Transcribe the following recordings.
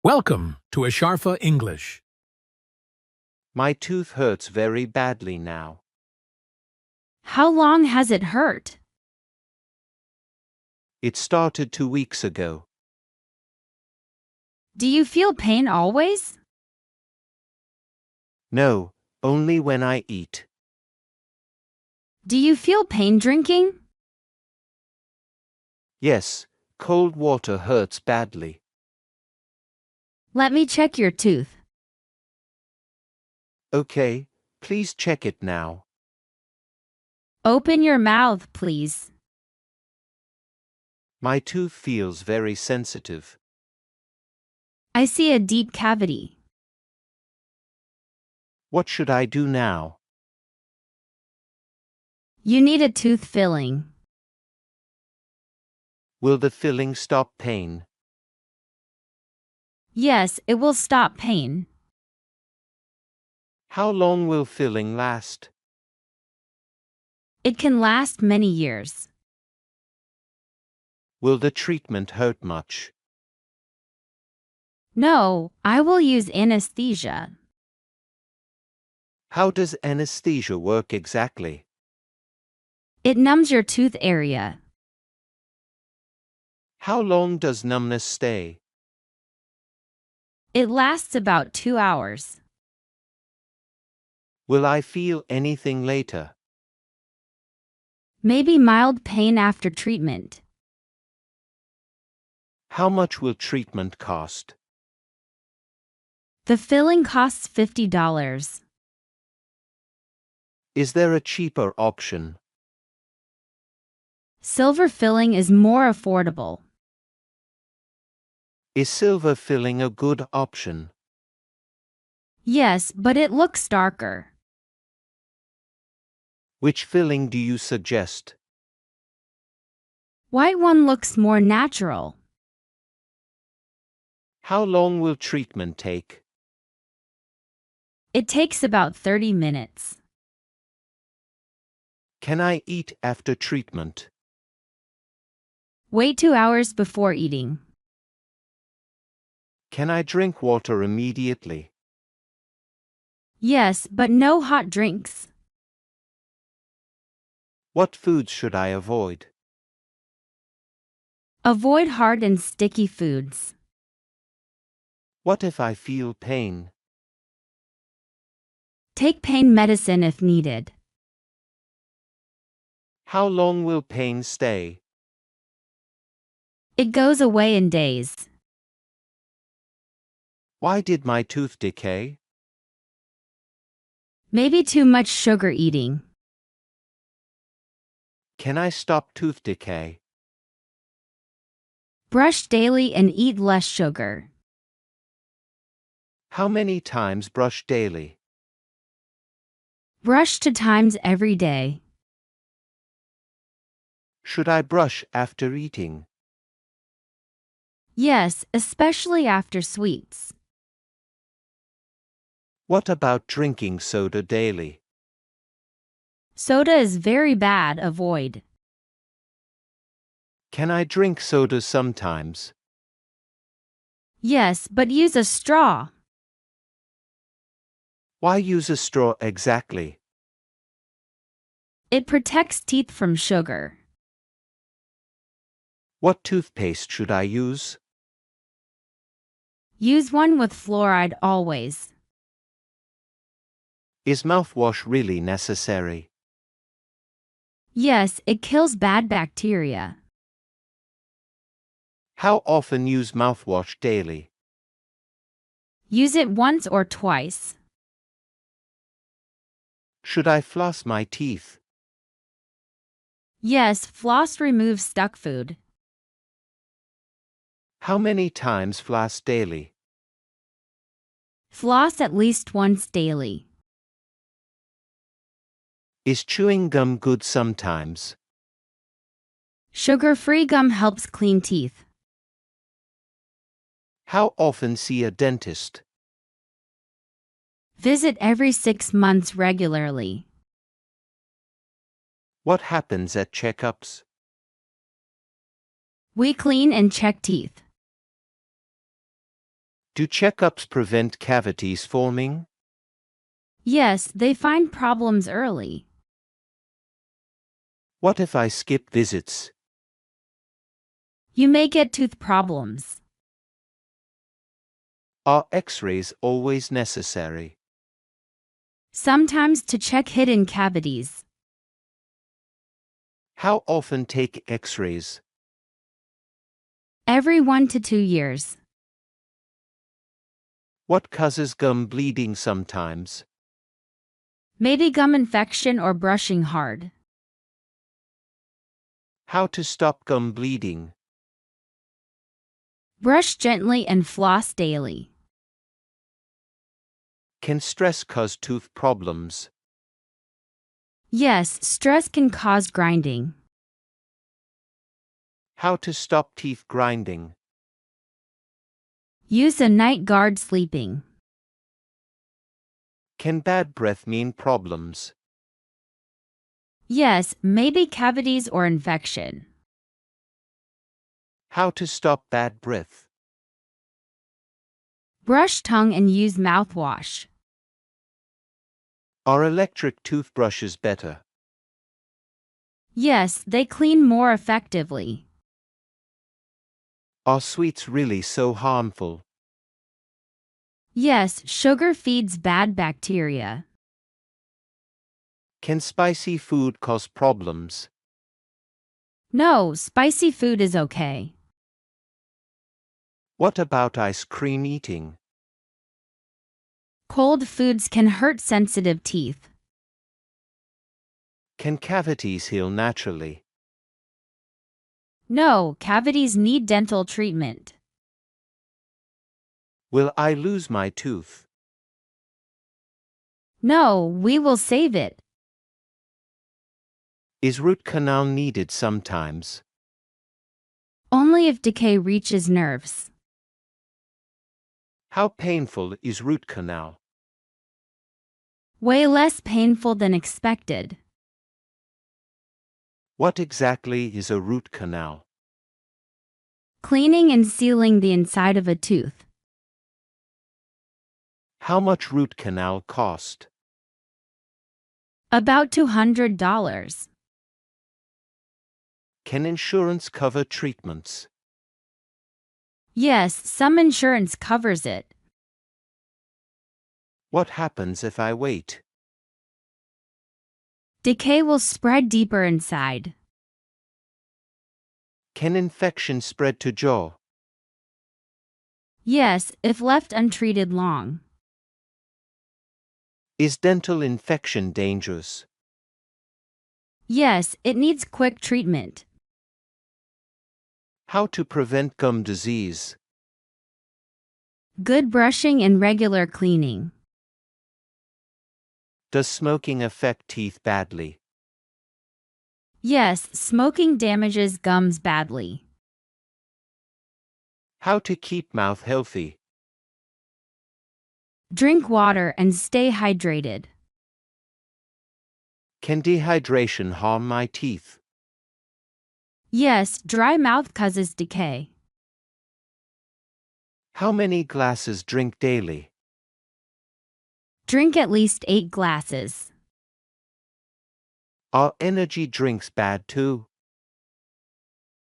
Welcome to Asharfa English. My tooth hurts very badly now. How long has it hurt? It started 2 weeks ago. Do you feel pain always? No, only when I eat. Do you feel pain drinking? Yes, cold water hurts badly. Let me check your tooth. Okay, please check it now. Open your mouth, please. My tooth feels very sensitive. I see a deep cavity. What should I do now? You need a tooth filling. Will the filling stop pain? Yes, it will stop pain. How long will filling last? It can last many years. Will the treatment hurt much? No, I will use anesthesia. How does anesthesia work exactly? It numbs your tooth area. How long does numbness stay? It lasts about 2 hours. Will I feel anything later? Maybe mild pain after treatment. How much will treatment cost? The filling costs $50. Is there a cheaper option? Silver filling is more affordable. Is silver filling a good option? Yes, but it looks darker. Which filling do you suggest? White one looks more natural. How long will treatment take? It takes about 30 minutes. Can I eat after treatment? Wait 2 hours before eating. Can I drink water immediately? Yes, but no hot drinks. What foods should I avoid? Avoid hard and sticky foods. What if I feel pain? Take pain medicine if needed. How long will pain stay? It goes away in days. Why did my tooth decay? Maybe too much sugar eating. Can I stop tooth decay? Brush daily and eat less sugar. How many times brush daily? Brush 2 times every day. Should I brush after eating? Yes, especially after sweets. What about drinking soda daily? Soda is very bad, avoid. Can I drink soda sometimes? Yes, but use a straw. Why use a straw exactly? It protects teeth from sugar. What toothpaste should I use? Use one with fluoride always. Is mouthwash really necessary? Yes, it kills bad bacteria. How often use mouthwash daily? Use it once or twice. Should I floss my teeth? Yes, floss removes stuck food. How many times floss daily? Floss at least once daily. Is chewing gum good sometimes? Sugar-free gum helps clean teeth. How often see a dentist? Visit every 6 months regularly. What happens at checkups? We clean and check teeth. Do checkups prevent cavities forming? Yes, they find problems early. What if I skip visits? You may get tooth problems. Are X-rays always necessary? Sometimes to check hidden cavities. How often take X-rays? Every 1 to 2 years. What causes gum bleeding sometimes? Maybe gum infection or brushing hard. How to stop gum bleeding? Brush gently and floss daily. Can stress cause tooth problems? Yes, stress can cause grinding. How to stop teeth grinding? Use a night guard sleeping. Can bad breath mean problems? Yes, maybe cavities or infection. How to stop bad breath? Brush tongue and use mouthwash. Are electric toothbrushes better? Yes, they clean more effectively. Are sweets really so harmful? Yes, sugar feeds bad bacteria. Can spicy food cause problems? No, spicy food is okay. What about ice cream eating? Cold foods can hurt sensitive teeth. Can cavities heal naturally? No, cavities need dental treatment. Will I lose my tooth? No, we will save it. Is root canal needed sometimes? Only if decay reaches nerves. How painful is root canal? Way less painful than expected. What exactly is a root canal? Cleaning and sealing the inside of a tooth. How much root canal cost? About $200. Can insurance cover treatments? Yes, some insurance covers it. What happens if I wait? Decay will spread deeper inside. Can infection spread to jaw? Yes, if left untreated long. Is dental infection dangerous? Yes, it needs quick treatment. How to prevent gum disease? Good brushing and regular cleaning. Does smoking affect teeth badly? Yes, smoking damages gums badly. How to keep mouth healthy? Drink water and stay hydrated. Can dehydration harm my teeth? Yes, dry mouth causes decay. How many glasses drink daily? Drink at least 8 glasses. Are energy drinks bad too?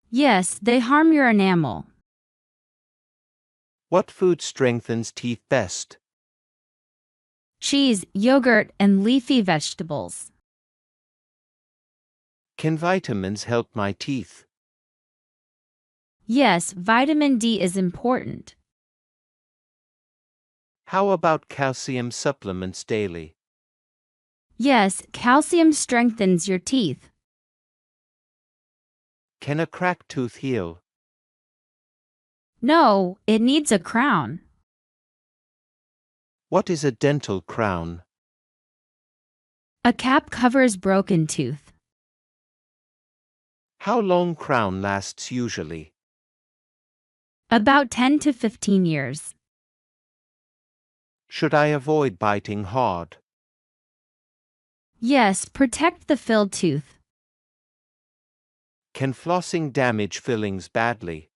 Yes, they harm your enamel. What food strengthens teeth best? Cheese, yogurt, and leafy vegetables. Can vitamins help my teeth? Yes, vitamin D is important. How about calcium supplements daily? Yes, calcium strengthens your teeth. Can a cracked tooth heal? No, it needs a crown. What is a dental crown? A cap covers broken tooth. How long crown lasts usually? About 10 to 15 years. Should I avoid biting hard? Yes, protect the filled tooth. Can flossing damage fillings badly?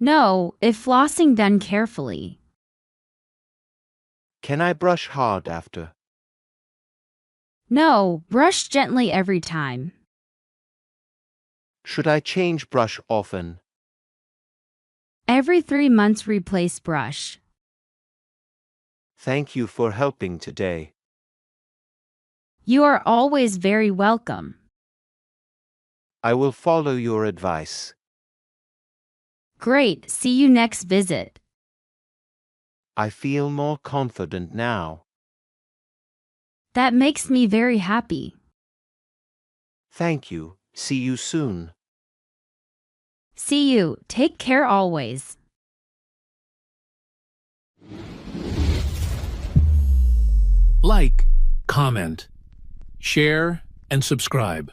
No, if flossing done carefully. Can I brush hard after? No, brush gently every time. Should I change brush often? Every 3 months replace brush. Thank you for helping today. You are always very welcome. I will follow your advice. Great, see you next visit. I feel more confident now. That makes me very happy. Thank you. See you soon. See you, take care always. Like, comment, share, and subscribe.